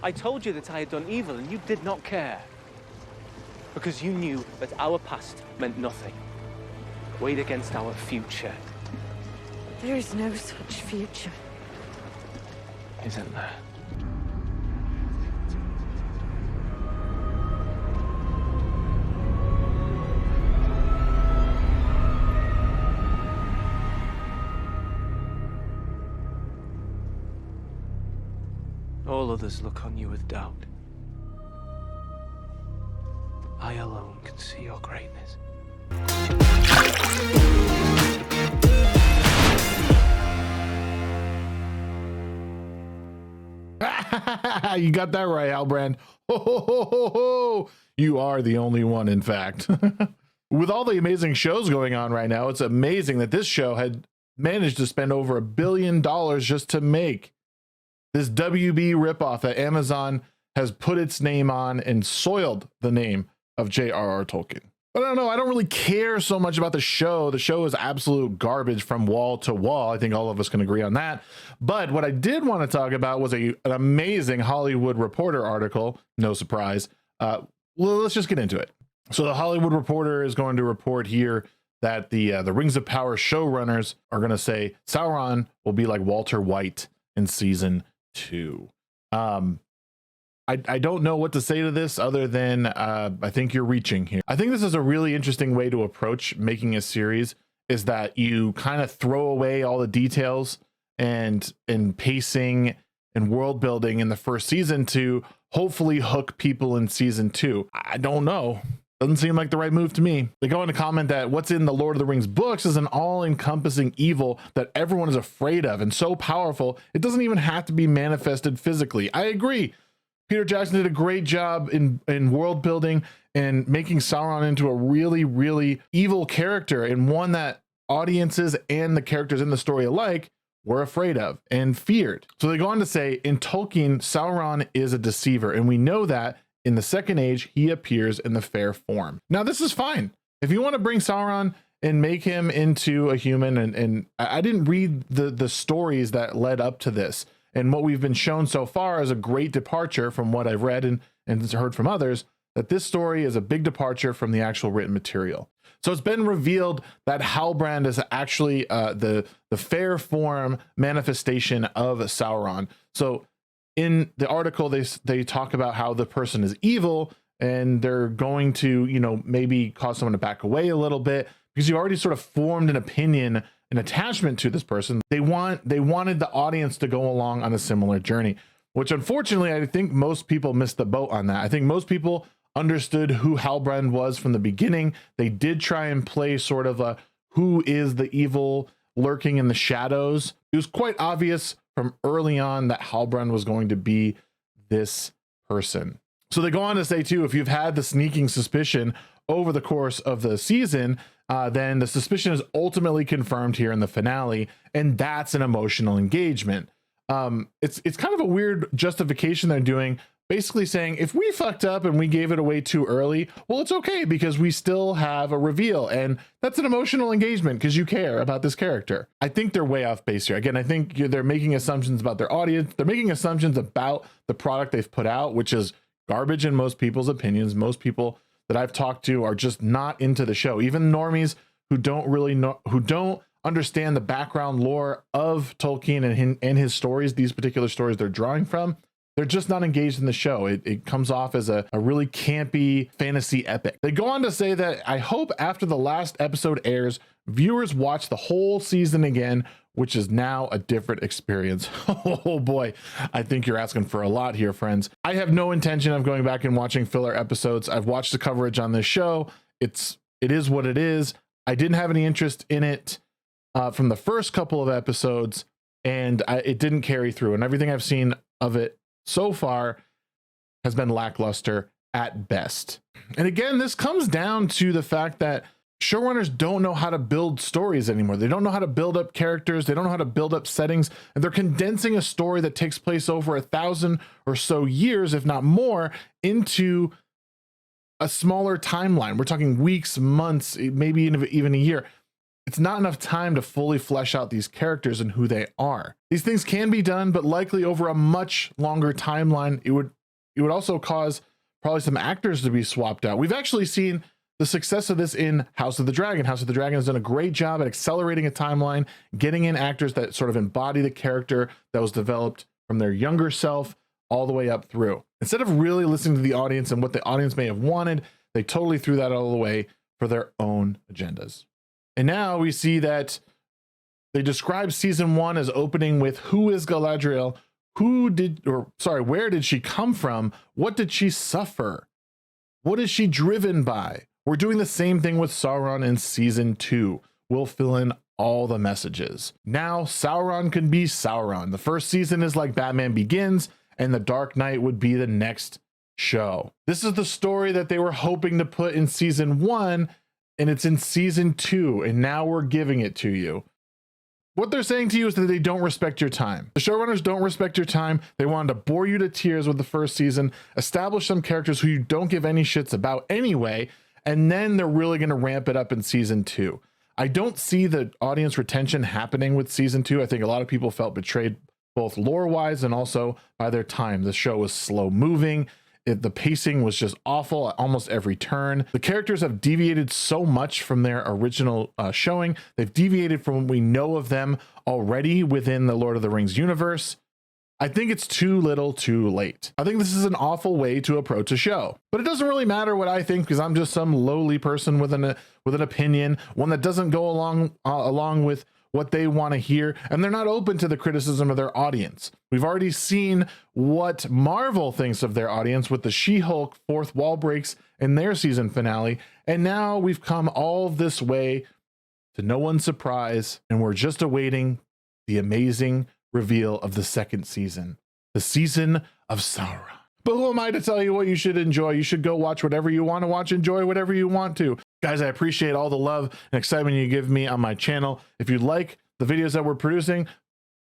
I told you that I had done evil and you did not care. Because you knew that our past meant nothing. Weighed against our future. There is no such future. Isn't there? All others look on you with doubt. I alone can see your greatness. You got that right, Halbrand. Ho, ho, ho, ho, ho. You are the only one, in fact. With all the amazing shows going on right now, it's amazing that this show had managed to spend over $1 billion just to make this WB ripoff that Amazon has put its name on and soiled the name of J.R.R. Tolkien. But I don't know, I don't really care so much about the show. The show is absolute garbage from wall to wall. I think all of us can agree on that. But what I did want to talk about was an amazing Hollywood Reporter article. No surprise. Well, let's just get into it. So the Hollywood Reporter is going to report here that the Rings of Power showrunners are going to say Sauron will be like Walter White in season 2. I don't know what to say to this other than I think you're reaching here. I think this is a really interesting way to approach making a series, is that you kind of throw away all the details and pacing and world building in the first season to hopefully hook people in season 2. I don't know. Doesn't seem like the right move to me. They go on to comment that what's in the Lord of the Rings books is an all-encompassing evil that everyone is afraid of and so powerful it doesn't even have to be manifested physically. I agree. Peter Jackson did a great job in world building and making Sauron into a really, really evil character, and one that audiences and the characters in the story alike were afraid of and feared. So they go on to say, in Tolkien, Sauron is a deceiver, and we know that in the Second Age, he appears in the fair form. Now, this is fine. If you want to bring Sauron and make him into a human, and I didn't read the stories that led up to this, and what we've been shown so far is a great departure from what I've read and heard from others, that this story is a big departure from the actual written material. So it's been revealed that Halbrand is actually the fair form manifestation of Sauron. So in the article, they talk about how the person is evil, and they're going to, you know, maybe cause someone to back away a little bit because you already sort of formed an opinion, an attachment to this person. They wanted the audience to go along on a similar journey, which unfortunately I think most people missed the boat on that. I think most people understood who Halbrand was from the beginning. They did try and play sort of a who is the evil lurking in the shadows. It was quite obvious from early on that Halbrand was going to be this person. So they go on to say too, if you've had the sneaking suspicion over the course of the season, then the suspicion is ultimately confirmed here in the finale, and that's an emotional engagement. It's kind of a weird justification they're doing, basically saying if we fucked up and we gave it away too early, well, it's okay because we still have a reveal, and that's an emotional engagement because you care about this character. I think they're way off base here. Again, I think they're making assumptions about their audience. They're making assumptions about the product they've put out, which is garbage in most people's opinions. Most people that I've talked to are just not into the show. Even normies who don't really know, who don't understand the background lore of Tolkien and his stories, these particular stories they're drawing from, they're just not engaged in the show. It comes off as a really campy fantasy epic. They go on to say that I hope after the last episode airs, viewers watch the whole season again, which is now a different experience. Oh boy, I think you're asking for a lot here, friends. I have no intention of going back and watching filler episodes. I've watched the coverage on this show. It is what it is. I didn't have any interest in it from the first couple of episodes, and it didn't carry through. And everything I've seen of it so far has been lackluster at best. And again, this comes down to the fact that showrunners don't know how to build stories anymore. They don't know how to build up characters. They don't know how to build up settings. And they're condensing a story that takes place over 1,000 or so years, if not more, into a smaller timeline. We're talking weeks, months, maybe even a year. It's not enough time to fully flesh out these characters and who they are. These things can be done, but likely over a much longer timeline. It would also cause probably some actors to be swapped out. We've actually seen the success of this in House of the Dragon. House of the Dragon has done a great job at accelerating a timeline, getting in actors that sort of embody the character that was developed from their younger self all the way up through. Instead of really listening to the audience and what the audience may have wanted, they totally threw that all away for their own agendas. And now we see that they describe season 1 as opening with, who is Galadriel? Where did she come from? What did she suffer? What is she driven by? We're doing the same thing with Sauron in season 2. We'll fill in all the messages. Now Sauron can be Sauron. The first season is like Batman Begins, and The Dark Knight would be the next show. This is the story that they were hoping to put in season 1, and it's in season 2, and now we're giving it to you. What they're saying to you is that they don't respect your time. The showrunners don't respect your time. They wanted to bore you to tears with the first season, establish some characters who you don't give any shits about anyway, and then they're really going to ramp it up in season 2. I don't see the audience retention happening with season 2. I think a lot of people felt betrayed, both lore-wise and also by their time. The show was slow moving. The pacing was just awful at almost every turn. The characters have deviated so much from their original showing. They've deviated from what we know of them already within the Lord of the Rings universe. I think it's too little too late. I think this is an awful way to approach a show, but it doesn't really matter what I think, because I'm just some lowly person with an opinion, one that doesn't go along with what they want to hear, and they're not open to the criticism of their audience. We've already seen what Marvel thinks of their audience with the She-Hulk fourth wall breaks in their season finale, and now we've come all this way to no one's surprise, and we're just awaiting the amazing reveal of the second season, the season of Sauron. But who am I to tell you what you should enjoy? You should go watch whatever you want to watch, enjoy whatever you want to. Guys, I appreciate all the love and excitement you give me on my channel. If you like the videos that we're producing,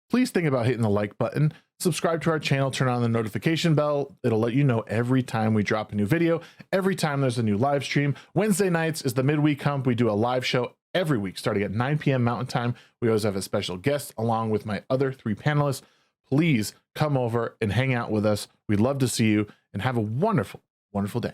please think about hitting the like button, subscribe to our channel, turn on the notification bell. It'll let you know every time we drop a new video, every time there's a new live stream. Wednesday nights is the midweek hump. We do a live show every week starting at 9 p.m. Mountain Time. We always have a special guest along with my other 3 panelists. Please come over and hang out with us. We'd love to see you, and have a wonderful, wonderful day.